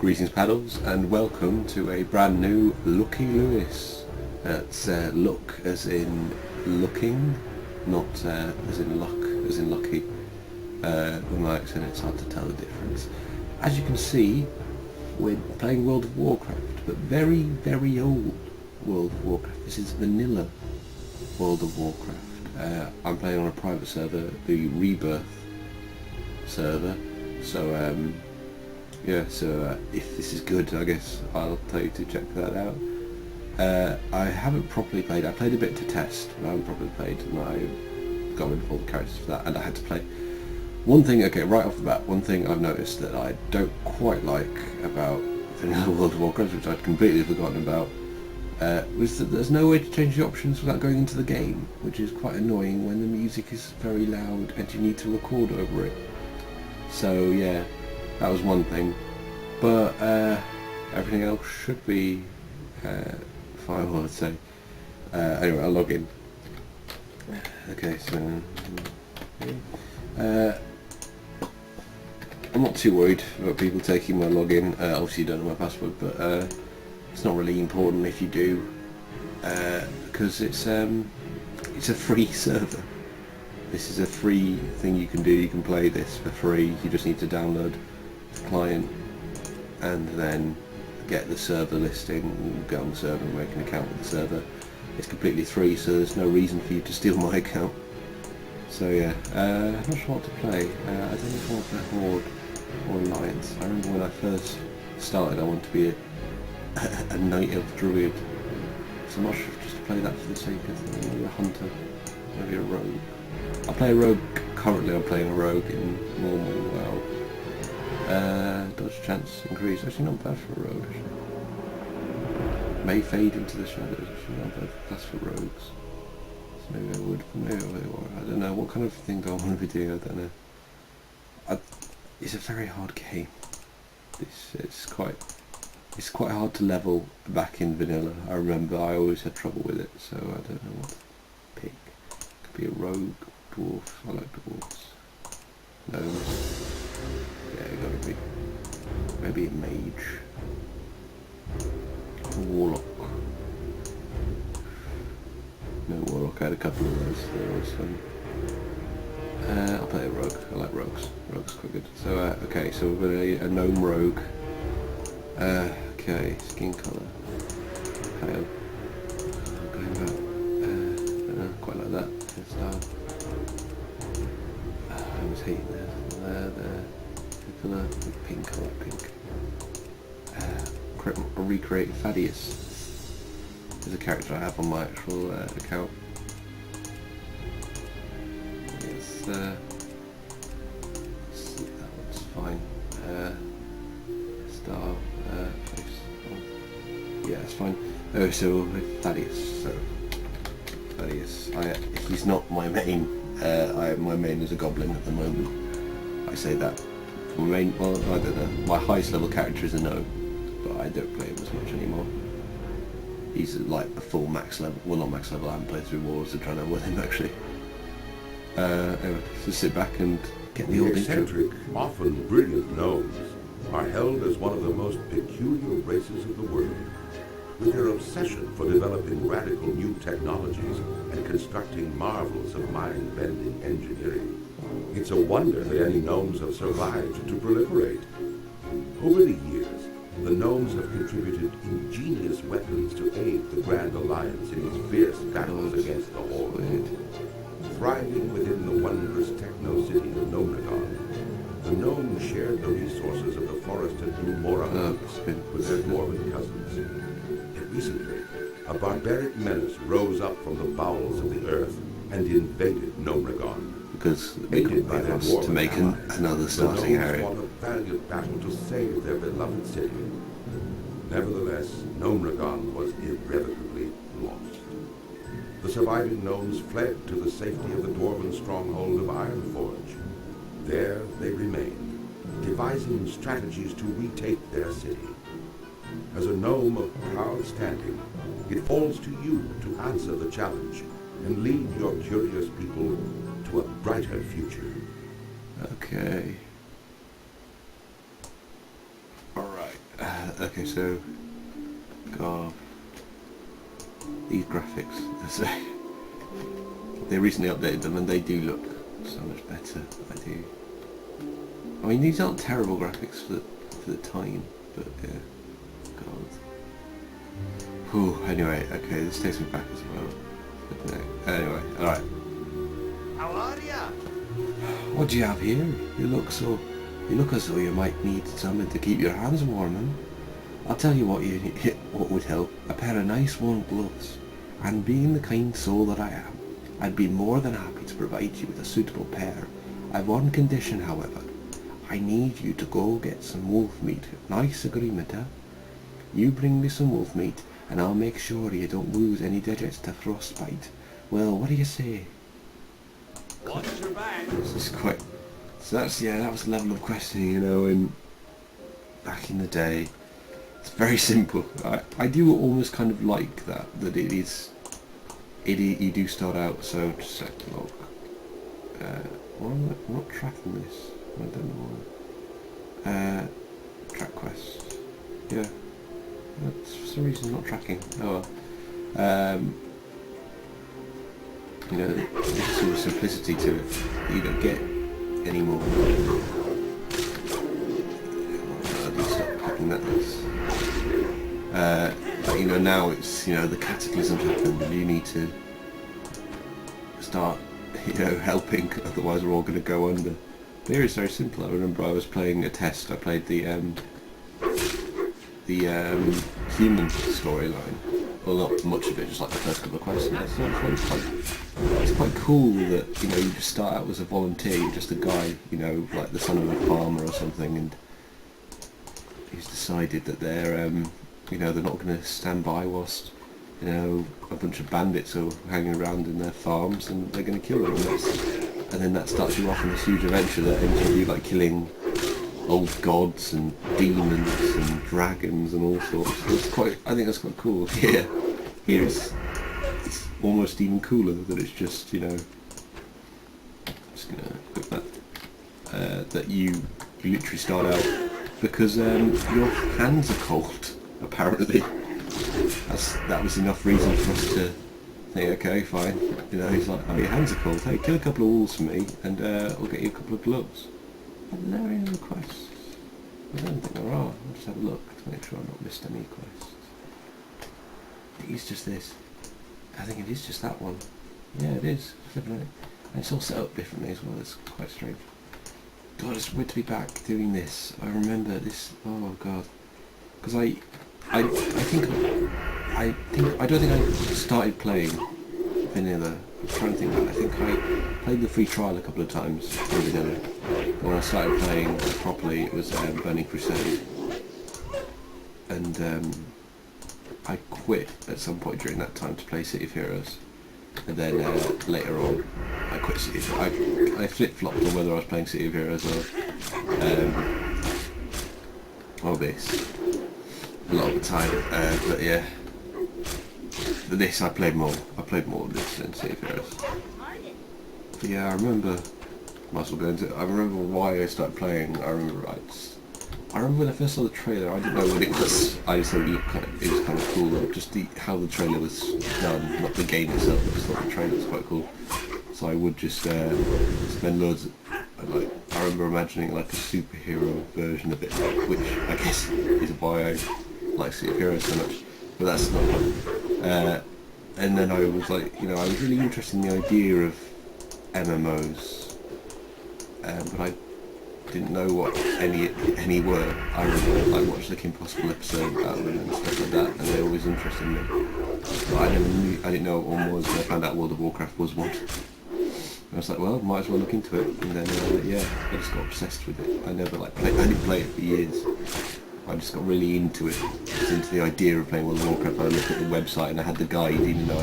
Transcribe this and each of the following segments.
Greetings paddles and welcome to a brand new Looky Lewis. It's look as in looking, not as in luck, as in lucky. With my accent it's hard to tell the difference. As you can see, we're playing World of Warcraft, but very, very old World of Warcraft. This is vanilla World of Warcraft. I'm playing on a private server, the Rebirth server, so if this is good, I guess I'll tell you to check that out. I haven't properly played. I played a bit to test, but I haven't properly played, and I got rid of all the characters for that, and I had to play. One thing, okay, right off the bat, one thing I've noticed that I don't quite like about vanilla World of Warcraft, which I'd completely forgotten about, was that there's no way to change the options without going into the game, which is quite annoying when the music is very loud and you need to record over it. So yeah, that was one thing, but everything else should be fine, I would say. Anyway, I'll log in. Okay, so I'm not too worried about people taking my login. Obviously you don't know my password, but it's not really important if you do, because it's a free server. This is a free thing you can do. You can play this for free. You just need to download the client and then get the server listing, go on the server and make an account with the server. It's completely free, so there's no reason for you to steal my account. So yeah, I'm not sure what to play. I don't know if I want to play Horde or Alliance. I remember when I first started I wanted to be a Knight of Druid, so I'm not sure if just to play that for the sake of maybe a Hunter, maybe a Rogue. I play a Rogue, currently I'm playing a Rogue in normal WoW. Dodge chance increase, actually not bad for a Rogue actually. May fade into the shadows, actually not bad, that's for Rogues. So maybe I would, I don't know, what kind of thing do I want to be doing, I don't know. It's a very hard game. It's quite hard to level back in vanilla. I remember I always had trouble with it, so I don't know what to pick. Could be a Rogue, Dwarf, I like Dwarves. Gnomes. Yeah, gotta be. Maybe a Mage. A Warlock. No Warlock, I had a couple of those, they're always fun. I'll play a Rogue, I like Rogues. Rogue's quite good. So, okay, so we've got a Gnome Rogue. Okay, skin colour. Pale. Going back. I don't know, quite like that hairstyle. I was hating the colour, pink, I like pink. Recreate Thaddeus. There's a character I have on my actual account. Yes, that looks fine. Star, face. Oh. Yeah, it's fine. Oh, so Thaddeus. So Thaddeus. He's not my main. My main is a goblin at the moment. I say that. My main, well, I don't know. My highest level character is a gnome, but I don't play him as much anymore. He's like a full max level. Well, not max level. I haven't played through Wars to try and with him actually. Anyway, just sit back and get the old intro. Eccentric, often brilliant gnomes are held as one of the most peculiar races of the world. With their obsession for developing radical new technologies and constructing marvels of mind-bending engineering, it's a wonder that any gnomes have survived to proliferate. Over the years, the gnomes have contributed ingenious weapons to aid the Grand Alliance in its fierce battles against the Horde. Thriving within the wondrous techno-city of Gnomeregan, the gnomes shared the resources of the forested Blue Mora with their dwarven cousins. Yet recently, a barbaric menace rose up from the bowels of the earth and invaded Gnomeregan. Because they couldn't pay us to make another starting area. The gnomes fought a valiant battle to save their beloved city. Nevertheless, Gnomeregan was irrevocably lost. The surviving gnomes fled to the safety of the dwarven stronghold of Ironforge. There they remained, devising strategies to retake their city. As a gnome of proud standing, it falls to you to answer the challenge and lead your curious people to a brighter future. Okay. Okay, so God, these graphics. So, they recently updated them, and they do look so much better. I mean, these aren't terrible graphics for the time, but yeah, God. Whew, anyway, okay, this takes me back as well. But no, anyway, alright. How are ya? What do you have here? You look as though you might need something to keep your hands warm, huh? I'll tell you what would help. A pair of nice warm gloves. And being the kind soul that I am, I'd be more than happy to provide you with a suitable pair. I've one condition, however. I need you to go get some wolf meat. Nice agreement, huh? You bring me some wolf meat, and I'll make sure you don't lose any digits to frostbite. Well, what do you say? Watch your back. This is quite... So that was the level of questioning, you know, and back in the day. It's very simple. I do almost kind of like that it is... you do start out, so just a second, look. Well, I'm not tracking this. I don't know why. Track quest. Yeah. That's for some reason not tracking. Oh well. You know, there's sort of simplicity to it that you don't get anymore. I'll just stop clicking that. But you know, now it's, you know, the cataclysm's happened and you need to start, you know, helping, otherwise we're all going to go under. But here it's very simple. I remember I was playing a test. I played the human storyline. Well, not much of it, just like the first couple of quests. It's quite cool that, you know, you just start out as a volunteer. You're just a guy, you know, like the son of a farmer or something, and he's decided that they're, you know, they're not going to stand by whilst, you know, a bunch of bandits are hanging around in their farms, and they're going to kill them. And then that starts you off on this huge adventure that ends with you like killing old gods and demons and dragons and all sorts. I think that's quite cool. Here it's almost even cooler that it's just, you know, I'm just gonna put that that you literally start out because your hands are cold. Apparently, that was enough reason for us to think, okay, fine. You know, he's like, oh, your hands are cold. Hey, kill a couple of wolves for me, and I'll get you a couple of gloves. Are there any other quests? I don't think there are. I'll just have a look to make sure I've not missed any quests. I think it's just this. I think it is just that one. Yeah, it is. And it's all set up differently as well. It's quite strange. God, it's weird to be back doing this. I remember this. Oh God, because I don't think I started playing Vanilla. I'm trying to think about it. I think I played the free trial a couple of times in Vanilla. But when I started playing properly, it was Burning Crusade. And I quit at some point during that time to play City of Heroes. And then later on, I quit City of Heroes. I flip-flopped on whether I was playing City of Heroes or this. A lot of the time, but yeah. For this, I played more of this than City of Heroes. But yeah, I remember. Might as well go into it. I remember why I started playing. I remember when I first saw the trailer. I didn't know what it was. I just thought it was kind of cool. Though. Just how the trailer was done, not the game itself. I just thought the trailer was quite cool. So I would just spend loads. I remember imagining like a superhero version of it, which I guess is why I like City of Heroes so much. But that's not one. And then I was like, you know, I was really interested in the idea of MMOs, but I didn't know what any were. I remember I watched the Kim Possible episode about them and stuff like that, and they always interested me. But I didn't know what one was, and I found out World of Warcraft was one. I was like, well, might as well look into it, and then yeah, I just got obsessed with it. I didn't play it for years. I just got really into it, just into the idea of playing World of Warcraft. I looked at the website and I had the guide, even though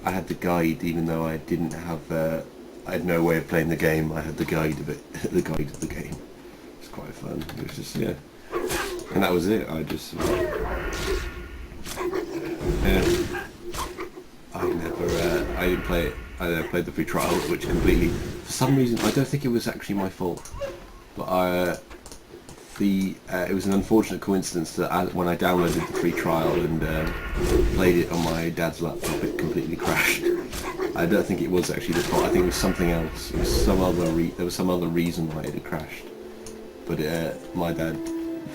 I had the guide, even though I didn't have, I had no way of playing the game. I had the guide of it, the guide of the game. It's quite fun. It was just, yeah, and that was it. I just, yeah. I didn't play it. I played the free trial, which completely, for some reason, I don't think it was actually my fault, but it was an unfortunate coincidence that when I downloaded the free trial and played it on my dad's laptop, it completely crashed. I don't think it was actually the fault. I think it was something else. It was there was some other reason why it had crashed. But my dad,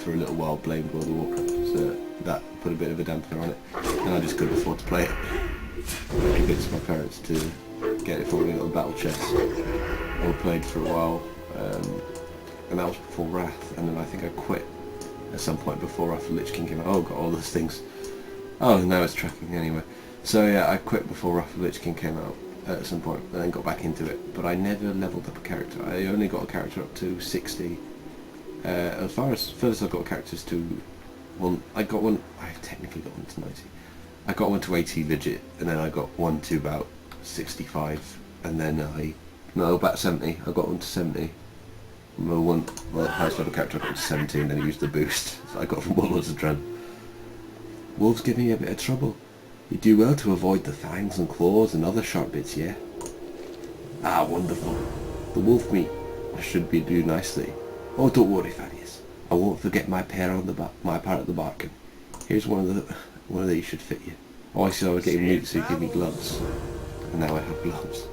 for a little while, blamed World of Warcraft, so that put a bit of a dampener on it. And I just couldn't afford to play it. I convinced my parents to get it for me, a little battle chest. I played for a while, and that was before Wrath, and then I think I quit at some point before after Lich King came out. Oh, got all those things. Oh, now it's tracking anyway. So yeah, I quit before after Lich King came out at some point, and then got back into it. But I never leveled up a character. I only got a character up to 60. As far as furthest I got characters to, well, I got one. I technically got one to 90. I got one to 80 legit, and then I got one to about 65, and then about 70. I got one to 70. The highest level character I got to 70, and then I used the boost that I got from Warlords of Dren. Wolves give me a bit of trouble. You do well to avoid the fangs and claws and other sharp bits, yeah? Ah, wonderful. The wolf meat should be do nicely. Oh, don't worry, Thaddeus. I won't forget my part of the bargain. Here's one of these should fit you. Oh, I see. I was getting meat, so you give me gloves, and now I have gloves.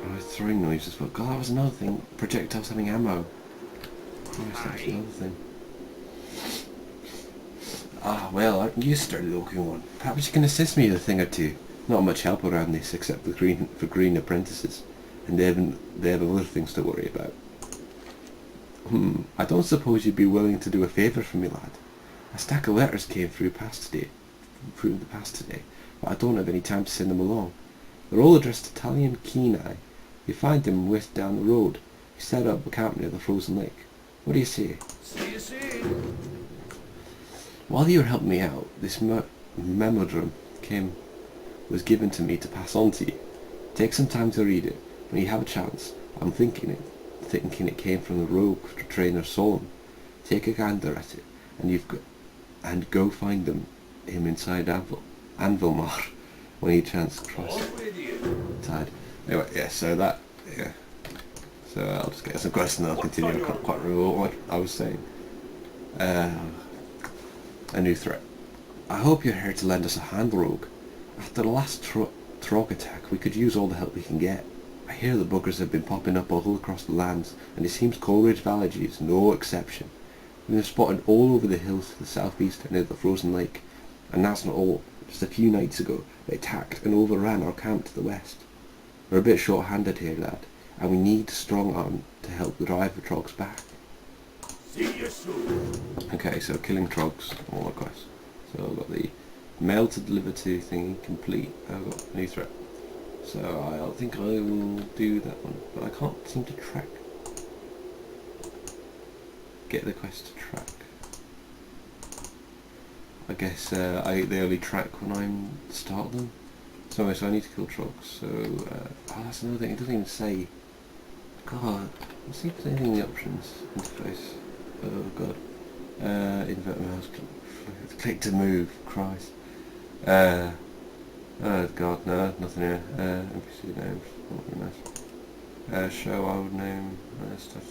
Oh, throwing noise as well. God, that was another thing. Projectiles having ammo. Christ, that's another thing. Ah, well, I'm used to looking one. Perhaps you can assist me with a thing or two. Not much help around this except for green apprentices, and they have other things to worry about. I don't suppose you'd be willing to do a favour for me, lad. A stack of letters came through the past today, but I don't have any time to send them along. They're all addressed to Italian Kenai. You find them west down the road. You set up a camp near the frozen lake. What do you say? See you soon. While you were helping me out, this memorandum was given to me to pass on to you. Take some time to read it. When you have a chance, I'm thinking it came from the rogue trainer Solon. Take a gander at it, and go find him inside Anvilmar when you chance to cross tide. Anyway, yeah. So I'll just get some questions and I'll continue. I can't quite remember what I was saying. A new threat. I hope you're here to lend us a hand, rogue. After the last Trog attack, we could use all the help we can get. I hear the buggers have been popping up all across the lands, and it seems Coleridge Valley is no exception. We've been spotted all over the hills to the southeast and near the frozen lake. And that's not all. Just a few nights ago, they attacked and overran our camp to the west. We're a bit short-handed here, lad, and we need a strong arm to help drive the Trogs back. See you soon. Okay, so killing Trogs, all my quests. So I've got the mail to deliver to thingy complete. I've got a new threat. So I think I will do that one, but I can't seem to track. Get the quest to track. I guess they only track when I start them. So I need to kill Trogs. So that's another thing. It doesn't even say. God, let's see if there's anything in the options interface. Oh god. Invert mouse. Click to move. Christ. Oh god, no, nothing here. NPC names. Not very nice. Show old name. Touch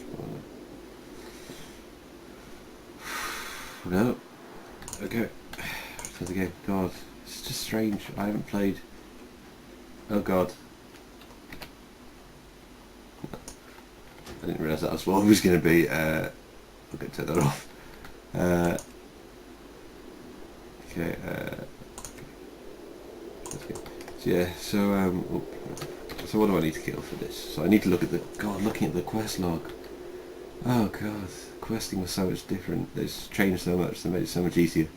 no. Okay. To the game. God, it's just strange. I haven't played. Oh god. I didn't realise that was what it was going to be. I'll get to that off. Okay. So yeah. So what do I need to kill for this? So I need to look at the. God, looking at the quest log. Oh god, questing was so much different. It's changed so much. They made it so much easier.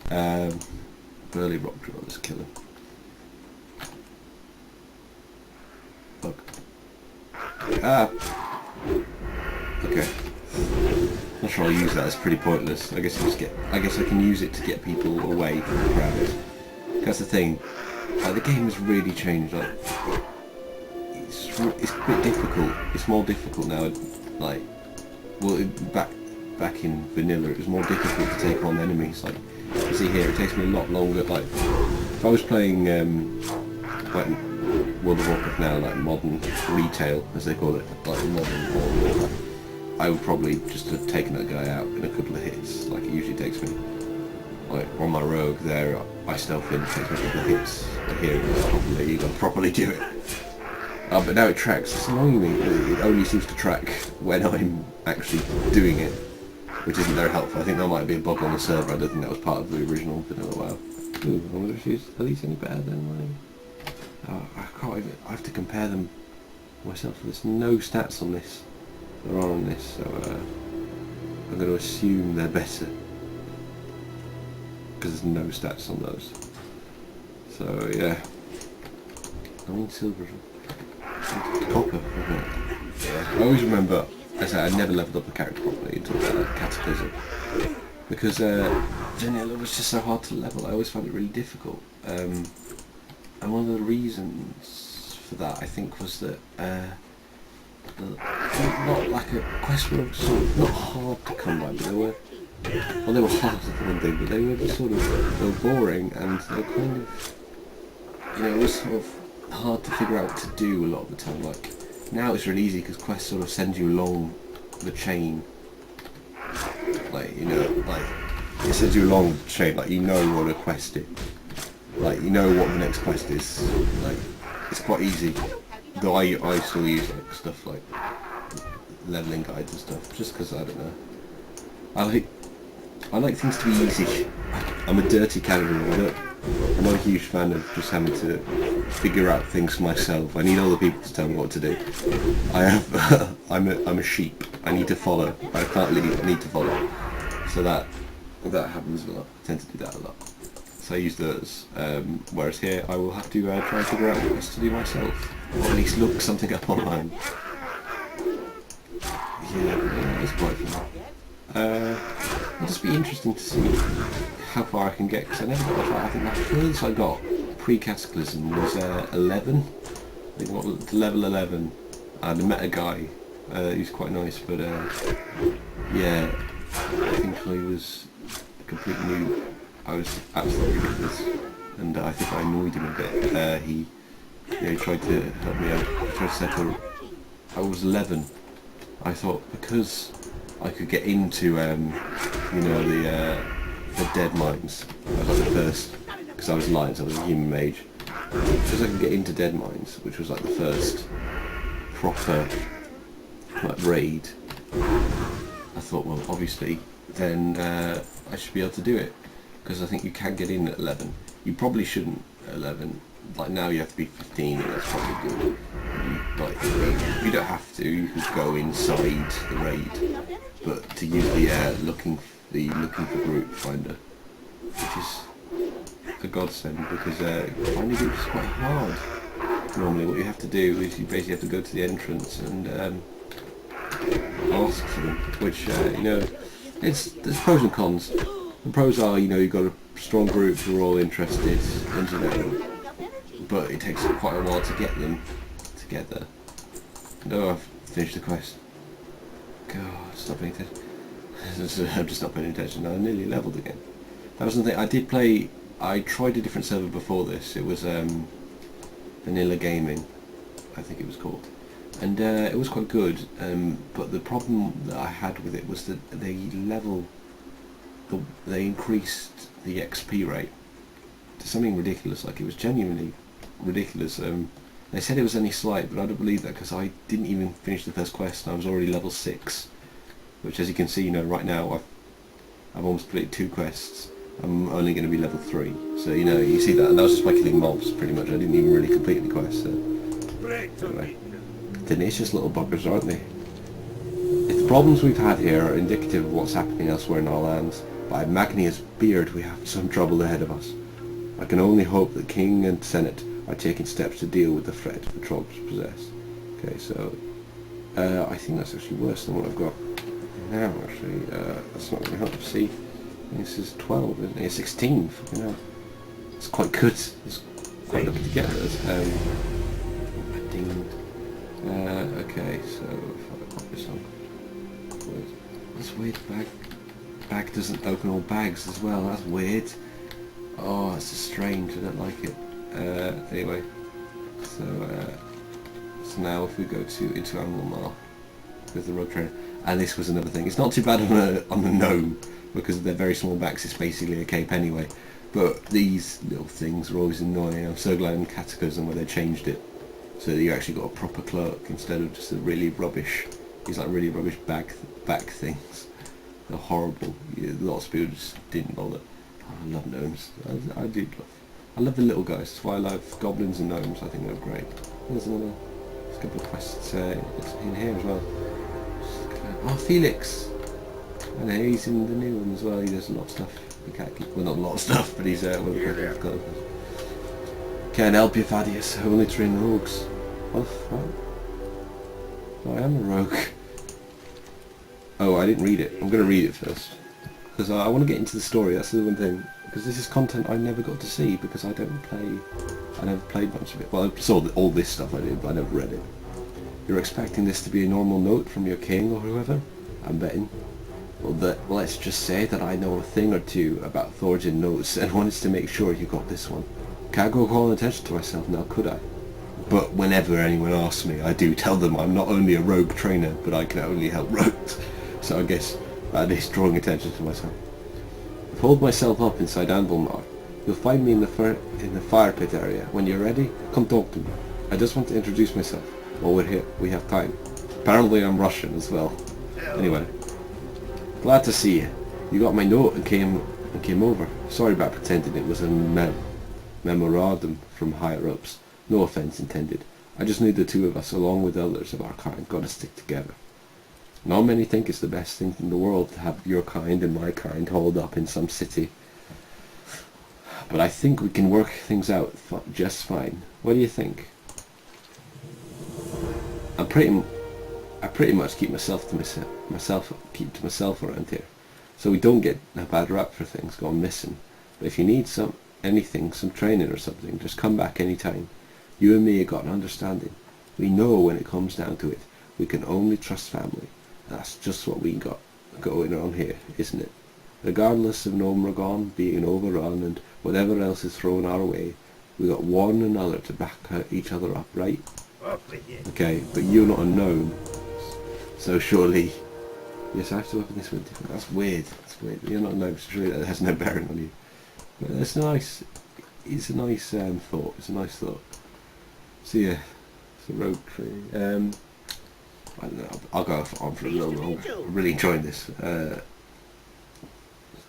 Burly rock drill. Let's kill him. Look. Ah. Okay. Not sure I'll use that. It's pretty pointless. I guess I can use it to get people away from the crowd. That's the thing. Like, the game has really changed. Like, it's a bit difficult. It's more difficult now. Like, well, back in Vanilla, it was more difficult to take on enemies. Like, you see here, it takes me a lot longer. Like, if I was playing like World of Warcraft now, like modern retail, as they call it, like modern World of Warcraft, I would probably just have taken that guy out in a couple of hits, like it usually takes me. Like on my rogue there, I stealth in, it takes me a couple of hits. But here, you got to properly do it. But now it tracks. It's annoying me. It only seems to track when I'm actually doing it, which isn't very helpful. I think that might be a bug on the server. I don't think that was part of the original Vanilla WoW. Ooh, I wonder if she's at least any better than mine. I can't even. I have to compare them myself. There's no stats on this. There are on this, so I'm going to assume they're better because there's no stats on those. So yeah, I mean silver, copper. Yeah. I always remember. I said I never leveled up a character properly until Cataclysm because Vanilla was just so hard to level. I always found it really difficult. And one of the reasons for that, I think, was that not like a quest were sort of not hard to come by, but they were hard for one thing, but they were just sort of, they were boring, and they were kind of, it was sort of hard to figure out what to do a lot of the time. Like now it's really easy because quests sort of send you along the chain, like it sends you along the chain, like you know what a quest is, like you know what the next quest is, like it's quite easy. Though I still use like stuff like leveling guides and stuff, just because I don't know. I like things to be easy. I'm a dirty cannibal. I'm not a huge fan of just having to figure out things myself. I need other people to tell me what to do. I'm a sheep. I need to follow. I can't lead. I need to follow. So that happens a lot. I tend to do that a lot. So I use those. Whereas here, I will have to try and figure out what else to do myself, or at least look something up online. Yeah, it's quite fun. It'll just be interesting to see how far I can get, because I never got far. I think the furthest I got pre-Cataclysm was 11. I think what, to level 11. I met a guy. He was quite nice, but yeah, I think he was a complete noob. I was absolutely ridiculous, and I think I annoyed him a bit. He tried to help me out. He tried to settle. I was 11. I thought because I could get into the dead mines. I was like the first, because I was light, so I was a human mage. Because I could get into dead mines, which was like the first proper like raid. I thought, well, obviously, then I should be able to do it, because I think you can get in at 11. You probably shouldn't at 11. Like now you have to be 15, and that's probably good. You don't have to. You could go inside the raid, but to use the looking for group finder, which is a godsend, because finding groups is quite hard. Normally, what you have to do is you basically have to go to the entrance and ask for them, which there's pros and cons. The pros are you've got a strong group who are all interested, and but it takes quite a while to get them together. No, I've finished the quest. God, stop paying attention. I'm just not paying attention. I nearly leveled again. That was the thing. I tried a different server before this. It was Vanilla Gaming, I think it was called, and it was quite good. But the problem that I had with it was that they increased the XP rate to something ridiculous. Like it was genuinely ridiculous. They said it was only slight, but I don't believe that, because I didn't even finish the first quest and I was already level 6, which, as you can see, right now I've almost completed 2 quests. I'm only going to be level 3, so you see that, and that was just by killing mobs pretty much. I didn't even really complete any quests. So. Anyway, tenacious little buggers, aren't they? If the problems we've had here are indicative of what's happening elsewhere in our lands, by Magnia's beard we have some trouble ahead of us. I can only hope that King and Senate are taking steps to deal with the threat the trolls possess. Okay, so I think that's actually worse than what I've got now. Actually, that's not going to help. See, this is 12, isn't it? It's 16. Fucking hell. It's quite good. It's quite lucky to get those. Okay, so if I pop this on, that's weird. Bag doesn't open all bags as well. That's weird. Oh, that's just strange. I don't like it. Anyway, so now if we go into Animal Mall with the road trainer, And this was another thing. It's not too bad on a gnome, because of their very small backs, it's basically a cape anyway. But these little things are always annoying. I'm so glad in Cataclysm where they changed it, so that you actually got a proper cloak instead of just a really rubbish, these like really rubbish back things. They're horrible. Lots of people just didn't bother. I love gnomes. I love the little guys. That's why I love goblins and gnomes. I think they're great. There's a couple of quests in here as well. Oh, Felix! And he's in the new one as well. He does a lot of stuff. Well, not a lot of stuff, but he's one of the guys. Can't help you, Thaddeus. Only train rogues. What? I am a rogue. Oh, I didn't read it. I'm going to read it first, because I want to get into the story. That's the one thing. Because this is content I never got to see because I never played much of it. Well, I saw all this stuff I did, but I never read it. You're expecting this to be a normal note from your king or whoever? I'm betting. Well, let's just say that I know a thing or two about Thorgin notes and wanted to make sure you got this one. Can't go calling attention to myself now, could I? But whenever anyone asks me, I do tell them I'm not only a rogue trainer, but I can only help rogues. So I guess that is drawing attention to myself. I've holed myself up inside Anvilmar. You'll find me in the fire pit area. When you're ready, come talk to me. I just want to introduce myself. While we're here, we have time. Apparently I'm Russian as well. Anyway, glad to see you. You got my note and came over. Sorry about pretending it was a memorandum from higher ups. No offence intended. I just knew the two of us, along with others of our kind, got to stick together. Not many think it's the best thing in the world to have your kind and my kind holed up in some city. But I think we can work things out just fine. What do you think? I pretty much keep myself to myself around here, so we don't get a bad rap for things going missing. But if you need some training or something, just come back any time. You and me have got an understanding. We know when it comes down to it, we can only trust family. That's just what we got going on here, isn't it? Regardless of Nomragon being overrun and whatever else is thrown our way, we got one another to back each other up, right? Okay, but you're not a gnome, so surely... Yes, I have to open this one different. That's weird. That's weird. You're not a gnome, so surely that has no bearing on you. But that's nice. It's a nice thought. It's a nice thought. So yeah, it's a rogue tree. I don't know. I'll go on for a little longer. I'm really enjoying this.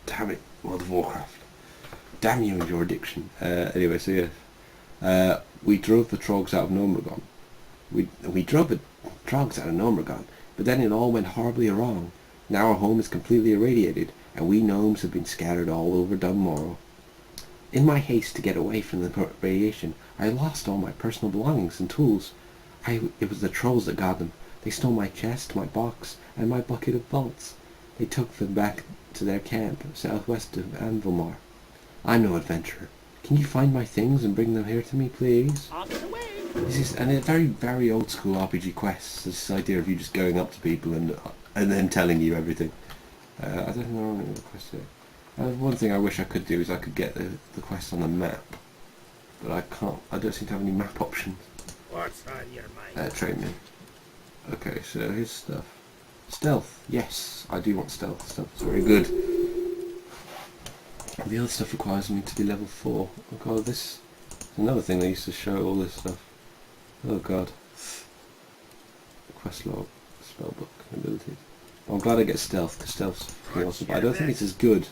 Damn it, World of Warcraft. Damn you and your addiction. Anyway, so yeah, we drove the trogs out of Nomragon. We drove the trogs out of Nomragon, but then it all went horribly wrong. Now our home is completely irradiated, and we gnomes have been scattered all over Dunmorrow. In my haste to get away from the radiation, I lost all my personal belongings and tools. It was the trolls that got them. They stole my chest, my box, and my bucket of bolts. They took them back to their camp, southwest of Anvilmar. I'm no adventurer. Can you find my things and bring them here to me, please? This is a very, very old school RPG quest. This idea of you just going up to people and then telling you everything. I don't know what the quest is. One thing I wish I could do is I could get the quest on a map, but I can't. I don't seem to have any map options. What's on your mind? Train me. Okay, so here's stuff. Stealth. Yes, I do want stealth. Stealth is very good. The other stuff requires me to be level 4. Oh god, this is another thing they used to show all this stuff. Oh god. Quest log, spellbook, abilities. Well, I'm glad I get stealth, because stealth's pretty awesome, but I don't think it's as good.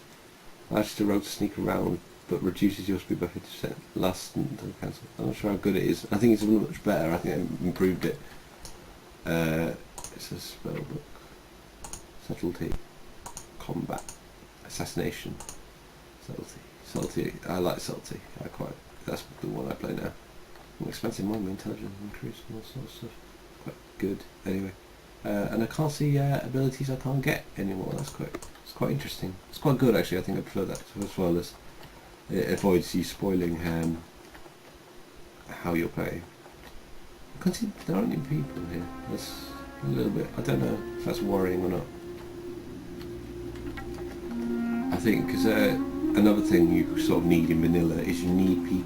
Allows you to rogue to sneak around, but reduces your speed by 50%. Last until cancel. I'm not sure how good it is. I think it's much better. I think they've improved it. It's a spellbook. Subtlety. Combat. Assassination. Subtlety. I like subtlety. That's the one I play now. I'm expanding my intelligence, increase and all sorts of stuff. Quite good. Anyway. And I can't see abilities I can't get anymore. It's quite interesting. It's quite good actually. I think I prefer that as well as it avoids you spoiling how you're playing. I can't see there aren't any people here. That's a little bit. I don't know if that's worrying or not. I think because another thing you sort of need in Vannila is you need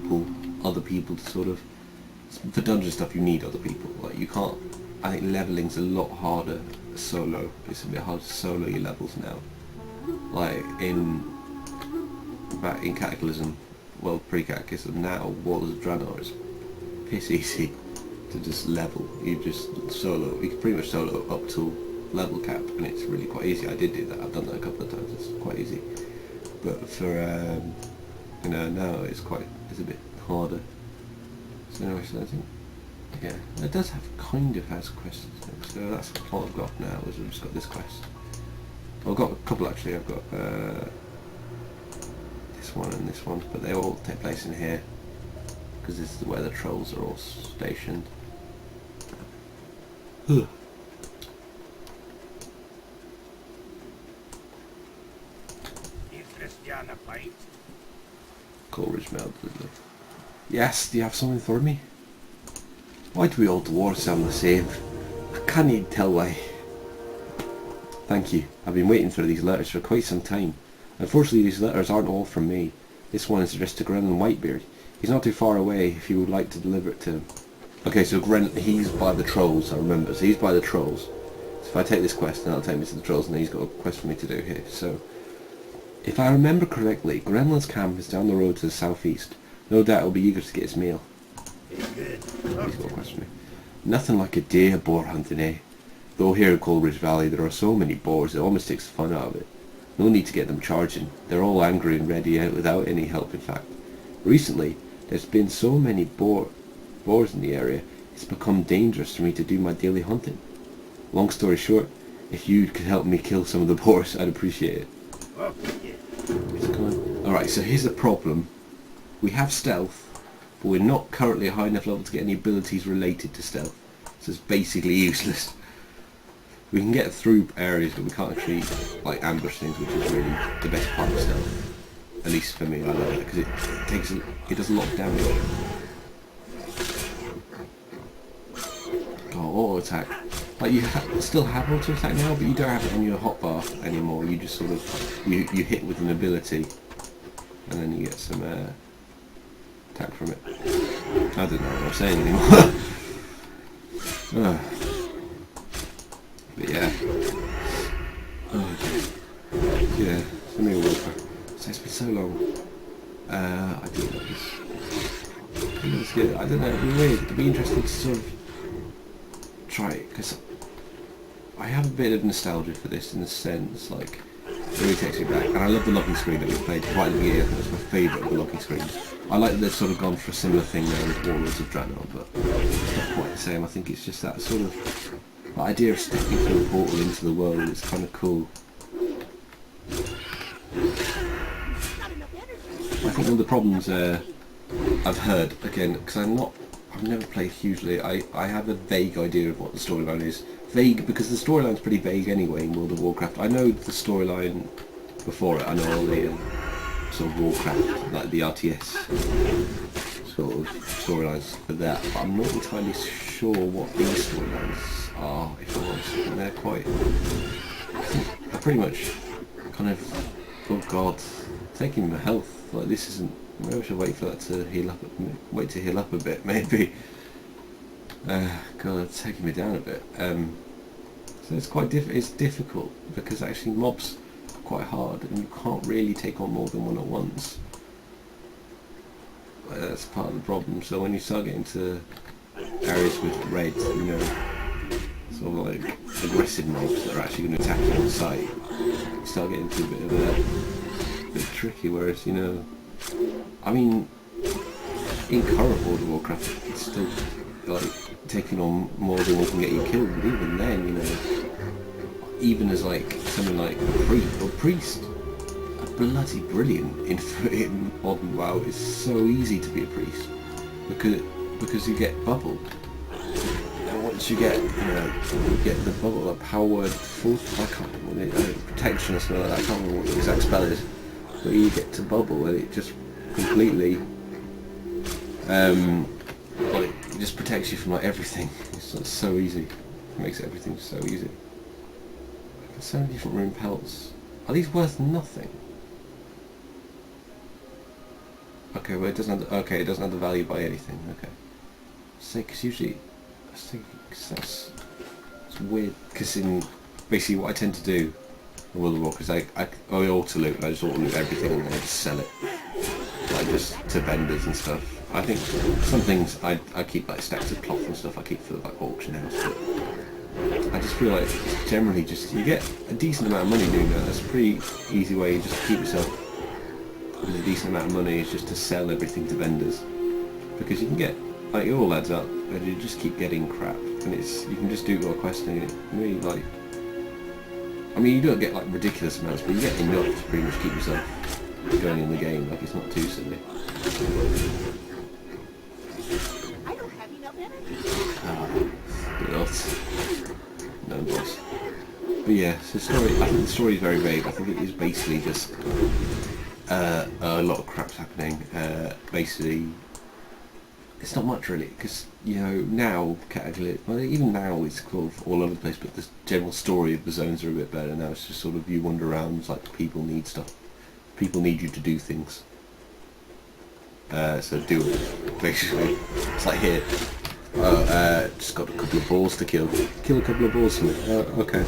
other people to sort of. For dungeon stuff, you need other people. Like you can't. I think leveling's a lot harder solo. It's a bit hard to solo your levels now. Like back in Cataclysm, well, pre-Cataclysm, now Wars of Draenor is piss easy to just level. You just solo. You can pretty much solo up to level cap, and it's really quite easy. I did do that. I've done that a couple of times. It's quite easy. But for you know, now it's a bit harder. So anyway, so I think, yeah, it does have kind of has quests. So that's all I've got now. Is I've just got this quest. I've got a couple actually. I've got this one and this one, but they all take place in here because this is where the trolls are all stationed. Christiana fight. Coleridge melted. Yes, do you have something for me? Why do we all dwarves sound the same? I can't even tell why. Thank you. I've been waiting for these letters for quite some time. Unfortunately, these letters aren't all from me. This one is addressed to Grenlan Whitebeard. He's not too far away if you would like to deliver it to him. Okay, so he's by the trolls, I remember. So he's by the trolls. So if I take this quest, then that'll take me to the trolls, and then he's got a quest for me to do here. So, if I remember correctly, Grenlan's camp is down the road to the southeast. No doubt he'll be eager to get his meal. He's got a quest for me. Nothing like a day of boar hunting, eh? Though here in Coleridge Valley there are so many boars, it almost takes the fun out of it. No need to get them charging. They're all angry and ready out without any help, in fact. Recently, there's been so many boars in the area, it's become dangerous for me to do my daily hunting. Long story short, if you could help me kill some of the boars, I'd appreciate it. Alright, so here's the problem. We have stealth, but we're not currently a high enough level to get any abilities related to stealth. So it's basically useless. We can get through areas, but we can't actually like ambush things, which is really the best part of stealth. At least for me, I love it because it does a lot of damage. Oh, auto attack! Like you still have auto attack now, but you don't have it on your hotbar anymore. You just sort of you hit with an ability, and then you get some attack from it. I don't know what I'm saying anymore. But yeah. Yeah, it's a real Warcraft. So it's been so long. I do like this. It's good. I don't know, it'd be weird. It'd be interesting to sort of try it, because I have a bit of nostalgia for this in the sense, like, it really takes me back. And I love the locking screen that we played right at the beginning. I think that's my favourite of the locking screens. I like that they've sort of gone for a similar thing now with Warlords of Draenor, but it's not quite the same. I think it's just that sort of the idea of stepping through a portal into the world is kind of cool. I think one of the problems I've heard, again, because I've never played hugely, I have a vague idea of what the storyline is. Vague because the storyline's pretty vague anyway in World of Warcraft. I know the storyline before it, I know all the sort of Warcraft, like the RTS sort of storylines for that, but I'm not entirely sure what these storylines are, if I'm honest. And they're quite, they're pretty much kind of, oh god, taking my health. Like this isn't, maybe I should wait for that to heal up, wait to heal up a bit maybe. God, it's taking me down a bit. So it's quite it's difficult because actually mobs are quite hard and you can't really take on more than one at once. That's part of the problem. So when you start getting to areas with raids, you know, sort of like aggressive mobs that are actually going to attack you on sight, you start getting to a bit of a bit tricky. Whereas, you know, I mean, in current World of Warcraft, it's still like taking on more than one can get you killed. But even then, you know, even as like something like a priest, are bloody brilliant in modern WoW. It's so easy to be a priest because you get bubble. And once you get, you know, you get the bubble, a powered force, I can't remember what it, protection or something like that. I can't remember what the exact spell is. But you get to bubble and it just completely like it just protects you from like everything. It's so easy. It makes everything so easy. So many different rune pelts. Are these worth nothing? Okay, well it doesn't have the, okay, it doesn't have the value by anything. Okay. Say, because usually I think that's it's weird because in basically what I tend to do in World of Warcraft is I auto loot, and I just auto loot everything and then I just sell it, like just to vendors and stuff. I think some things I keep like stacks of cloth and stuff I keep for like auction house, but I just feel like generally just you get a decent amount of money doing that. That's a pretty easy way just to keep yourself with a decent amount of money is just to sell everything to vendors, because you can get like it all adds up and you just keep getting crap, and you can just do your quest and it really like. I mean, you don't get like ridiculous amounts, but you get enough to pretty much keep yourself going in the game. Like it's not too silly. I don't have enough energy. No boss. But yeah, so I think the story is very vague. I think it is basically just a lot of crap's happening. Basically, it's not much really, because you know now category. Well, even now it's kind of all over the place. But the general story of the zones are a bit better now. It's just sort of you wander around. It's like people need stuff. People need you to do things. So do it. Basically, it's like here. Just got a couple of balls to kill. Kill a couple of balls from it. Okay.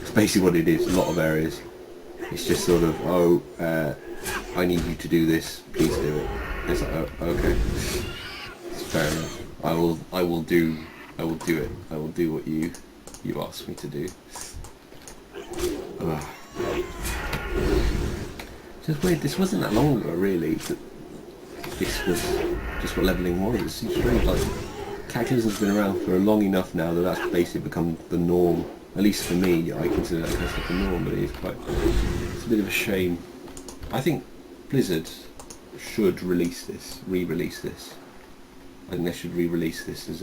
It's basically what it is. A lot of areas. It's just sort of, I need you to do this. Please do it. And it's like, okay. It's fair enough. I will do it. I will do what you asked me to do. Just weird. This wasn't that long ago, really. This was just what leveling was. It seems strange. Like, Cataclysm's been around for long enough now that that's basically become the norm. At least for me, I consider that kind of stuff the norm, but it's a bit of a shame. I think Blizzard should re-release this. I think they should re-release this as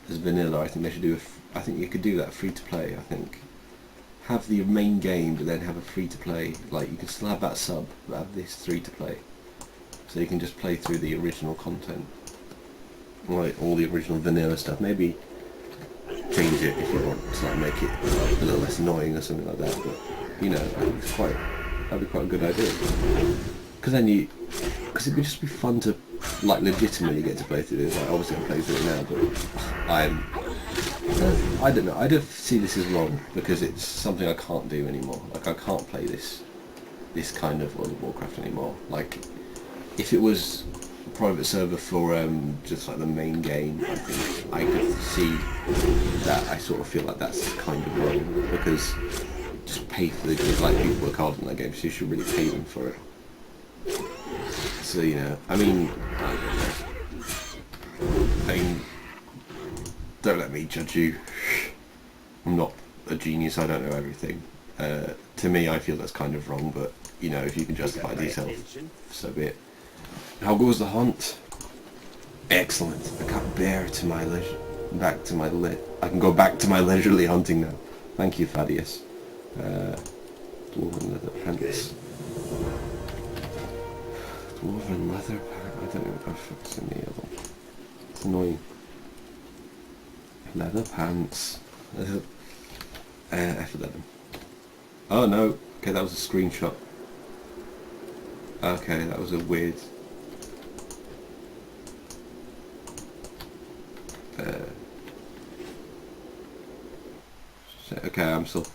vanilla. I think they should do I think you could do that free to play. I think have the main game, but then have a free to play. Like you can still have that sub, but have this free to play, so you can just play through the original content. Like all the original vanilla stuff, maybe change it if you want to like make it a little less annoying or something like that, but you know, I think that'd be quite a good idea, because then because it would just be fun to like legitimately get to play through this. Like obviously I'm playing through it now, but I don't know, I don't see this as wrong, because it's something I can't do anymore. Like I can't play this kind of World of Warcraft anymore. Like if it was private server for just like the main game, I think I could see that. I sort of feel like that's kind of wrong, because just pay for the game, like people work hard in that game, so you should really pay them for it. So you know, I mean, don't let me judge you. I'm not a genius, I don't know everything. To me, I feel that's kind of wrong, but you know, if you can justify it yourself, so be it. How goes the hunt? Excellent. I can't bear to my leisure. I can go back to my leisurely hunting now. Thank you, Thaddeus. Dwarven leather pants. Dwarven leather pants. I don't know if it's in the other one. It's annoying. Leather pants. F11. Oh no. Okay, that was a screenshot. Okay, that was a weird. Okay, I'm still.